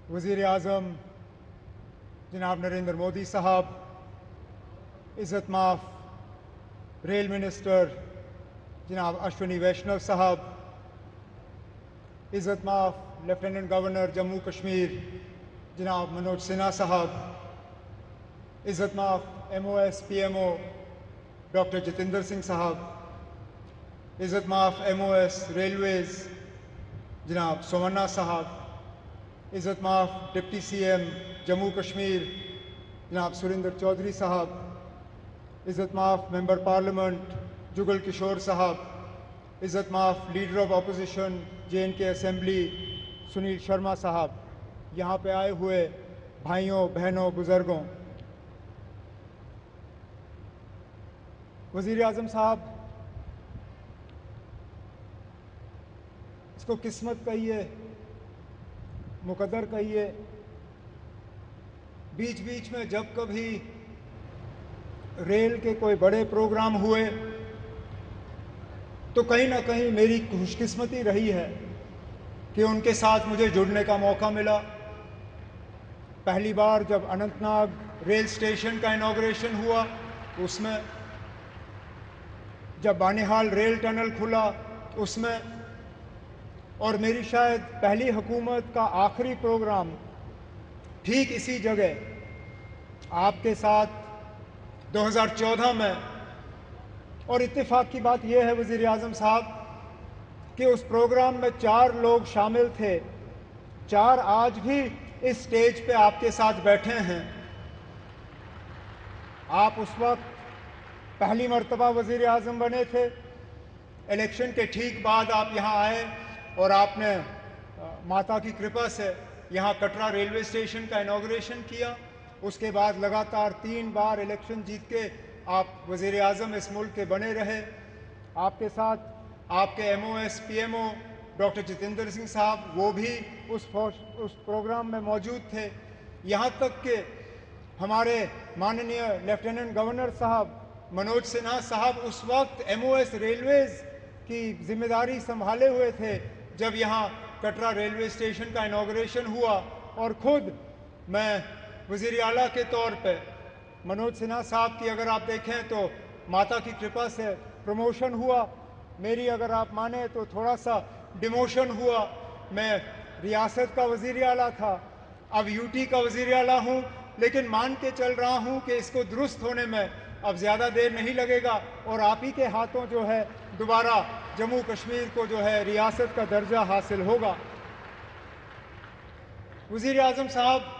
वज़ीर आज़म जनाब नरेंद्र मोदी साहब, इज़्ज़त माफ़ रेल मिनिस्टर जनाब अश्विनी वैष्णव साहब, इज़्ज़त माफ़ लेफ्टिनेंट गवर्नर जम्मू कश्मीर जनाब मनोज सिन्हा साहब, इज़्ज़त माफ़ MOS PMO doctor Jitendra Singh साहब, इज़्ज़त माफ़ MOS रेलवेज़ जनाब सोमन्ना साहब, इज़्ज़त माफ़ डिप्टी CM जम्मू कश्मीर जनाब सुरेंद्र चौधरी साहब, इज़्ज़त माफ़ मेंबर पार्लियामेंट जुगल किशोर साहब, इज़्ज़त माफ़ leader of opposition JNK assembly Sunil Sharma साहब, यहाँ पे आए हुए भाइयों बहनों बुज़ुर्गों, वज़ीर आज़म साहब, इसको किस्मत कहिए, मुकद्दर कहिए, बीच बीच में जब कभी रेल के कोई बड़े प्रोग्राम हुए तो कहीं ना कहीं मेरी खुशकिस्मती रही है कि उनके साथ मुझे जुड़ने का मौका मिला। पहली बार जब अनंतनाग रेल स्टेशन का इनॉग्रेशन हुआ उसमें, जब बानिहाल रेल टनल खुला उसमें, और मेरी शायद पहली हुकूमत का आखिरी प्रोग्राम ठीक इसी जगह आपके साथ 2014 में। और इत्तेफाक की बात यह है वज़ीर आज़म साहब कि उस प्रोग्राम में 4 लोग शामिल थे, 4 आज भी इस स्टेज पे आपके साथ बैठे हैं। आप उस वक्त पहली मर्तबा वज़ीर आज़म बने थे, इलेक्शन के ठीक बाद आप यहाँ आए और आपने माता की कृपा से यहाँ कटरा रेलवे स्टेशन का इनॉग्रेशन किया। उसके बाद लगातार 3 बार इलेक्शन जीत के आप वज़ीर आज़म इस मुल्क के बने रहे। आपके साथ आपके MOS PMO doctor Jitendra Singh साहब, वो भी उस प्रोग्राम में मौजूद थे। यहाँ तक कि हमारे माननीय लेफ्टिनेंट गवर्नर साहब मनोज सिन्हा साहब उस वक्त MOS रेलवेज़ की जिम्मेदारी संभाले हुए थे जब यहाँ कटरा रेलवे स्टेशन का इनॉग्रेशन हुआ। और ख़ुद मैं वज़ीर आला के तौर पे मनोज सिन्हा साहब की अगर आप देखें तो माता की कृपा से प्रमोशन हुआ, मेरी अगर आप माने तो थोड़ा सा डिमोशन हुआ। मैं रियासत का वज़ीर आला था, अब UT का वज़ीर आला हूँ, लेकिन मान के चल रहा हूँ कि इसको दुरुस्त होने में अब ज़्यादा देर नहीं लगेगा और आप ही के हाथों जो है दोबारा जम्मू कश्मीर को जो है रियासत का दर्जा हासिल होगा। वज़ीर आज़म साहब,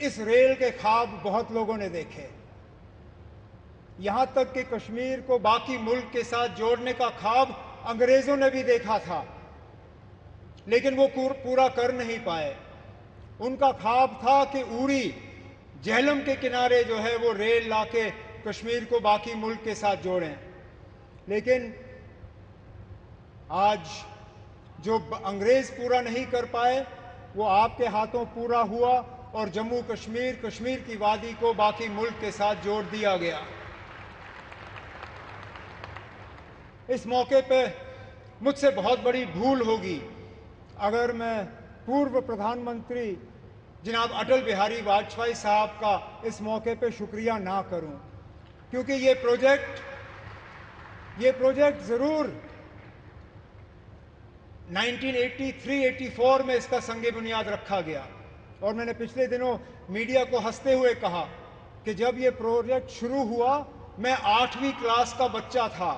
इस रेल के ख्वाब बहुत लोगों ने देखे, यहाँ तक कि कश्मीर को बाकी मुल्क के साथ जोड़ने का ख्वाब अंग्रेज़ों ने भी देखा था, लेकिन वो पूरा कर नहीं पाए। उनका ख्वाब था कि उड़ी झेलम के किनारे जो है वो रेल लाके कश्मीर को बाकी मुल्क के साथ जोड़ें, लेकिन आज जो अंग्रेज़ पूरा नहीं कर पाए वो आपके हाथों पूरा हुआ और जम्मू कश्मीर, कश्मीर की वादी को बाकी मुल्क के साथ जोड़ दिया गया। इस मौके पे मुझसे बहुत बड़ी भूल होगी अगर मैं पूर्व प्रधानमंत्री जनाब अटल बिहारी वाजपेयी साहब का इस मौके पे शुक्रिया ना करूं, क्योंकि ये प्रोजेक्ट ज़रूर 1983-84 में इसका संगे बुनियाद रखा गया। और मैंने पिछले दिनों मीडिया को हंसते हुए कहा कि जब ये प्रोजेक्ट शुरू हुआ मैं 8वीं क्लास का बच्चा था।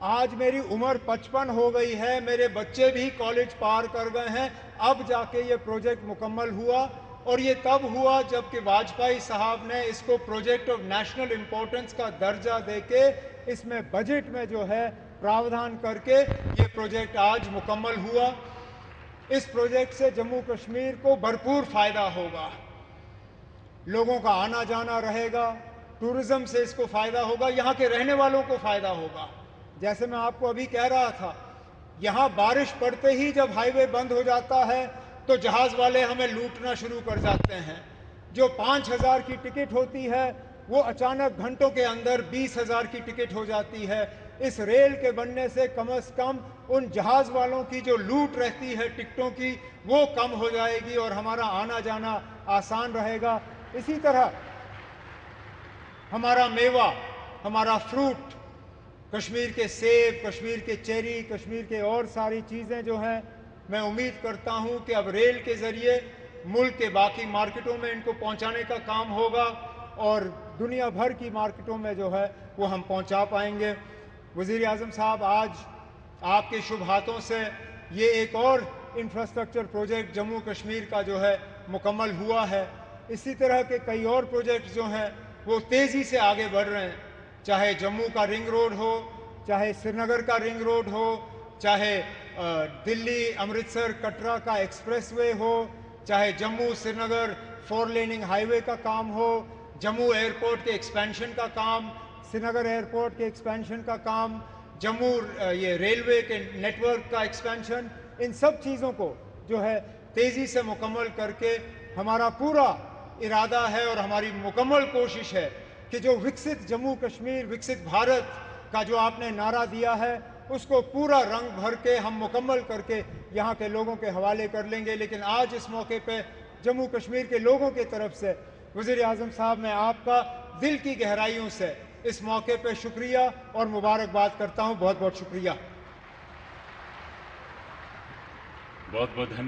आज मेरी उम्र 55 हो गई है, मेरे बच्चे भी कॉलेज पार कर गए हैं, अब जाके ये प्रोजेक्ट मुकम्मल हुआ। और ये तब हुआ जबकि वाजपेयी साहब ने इसको प्रोजेक्ट ऑफ नेशनल इम्पोर्टेंस का दर्जा देके इसमें बजट में जो है प्रावधान करके ये प्रोजेक्ट आज मुकम्मल हुआ। इस प्रोजेक्ट से जम्मू कश्मीर को भरपूर फ़ायदा होगा, लोगों का आना जाना रहेगा, टूरिज़्म से इसको फ़ायदा होगा, यहाँ के रहने वालों को फ़ायदा होगा। जैसे मैं आपको अभी कह रहा था, यहाँ बारिश पड़ते ही जब हाईवे बंद हो जाता है तो जहाज़ वाले हमें लूटना शुरू कर जाते हैं। जो 5,000 की टिकट होती है वो अचानक घंटों के अंदर 20,000 की टिकट हो जाती है। इस रेल के बनने से कम उन जहाज वालों की जो लूट रहती है टिकटों की, वो कम हो जाएगी और हमारा आना जाना आसान रहेगा। इसी तरह हमारा मेवा, हमारा फ्रूट, कश्मीर के सेब, कश्मीर के चेरी, कश्मीर के और सारी चीज़ें जो हैं, मैं उम्मीद करता हूं कि अब रेल के ज़रिए मुल्क के बाकी मार्केटों में इनको पहुंचाने का काम होगा और दुनिया भर की मार्केटों में जो है वो हम पहुंचा पाएंगे। वज़ीर आज़म साहब, आज आपके शुभ हाथों से ये एक और इंफ्रास्ट्रक्चर प्रोजेक्ट जम्मू कश्मीर का जो है मुकम्मल हुआ है। इसी तरह के कई और प्रोजेक्ट जो हैं वो तेज़ी से आगे बढ़ रहे हैं, चाहे जम्मू का रिंग रोड हो, चाहे श्रीनगर का रिंग रोड हो, चाहे दिल्ली अमृतसर कटरा का एक्सप्रेसवे हो, चाहे जम्मू श्रीनगर 4 लेनिंग हाईवे का काम हो, जम्मू एयरपोर्ट के एक्सपेंशन का काम, श्रीनगर एयरपोर्ट के एक्सपेंशन का काम, जम्मू ये रेलवे के नेटवर्क का एक्सपेंशन, इन सब चीज़ों को जो है तेज़ी से मुकम्मल करके हमारा पूरा इरादा है और हमारी मुकम्मल कोशिश है कि जो विकसित जम्मू कश्मीर, विकसित भारत का जो आपने नारा दिया है, उसको पूरा रंग भर के हम मुकम्मल करके यहाँ के लोगों के हवाले कर लेंगे। लेकिन आज इस मौके पे जम्मू कश्मीर के लोगों की तरफ से वज़ीर आज़म साहब, मैं आपका दिल की गहराइयों से इस मौके पे शुक्रिया और मुबारकबाद करता हूँ। बहुत बहुत शुक्रिया। बहुत बहुत धन्यवाद।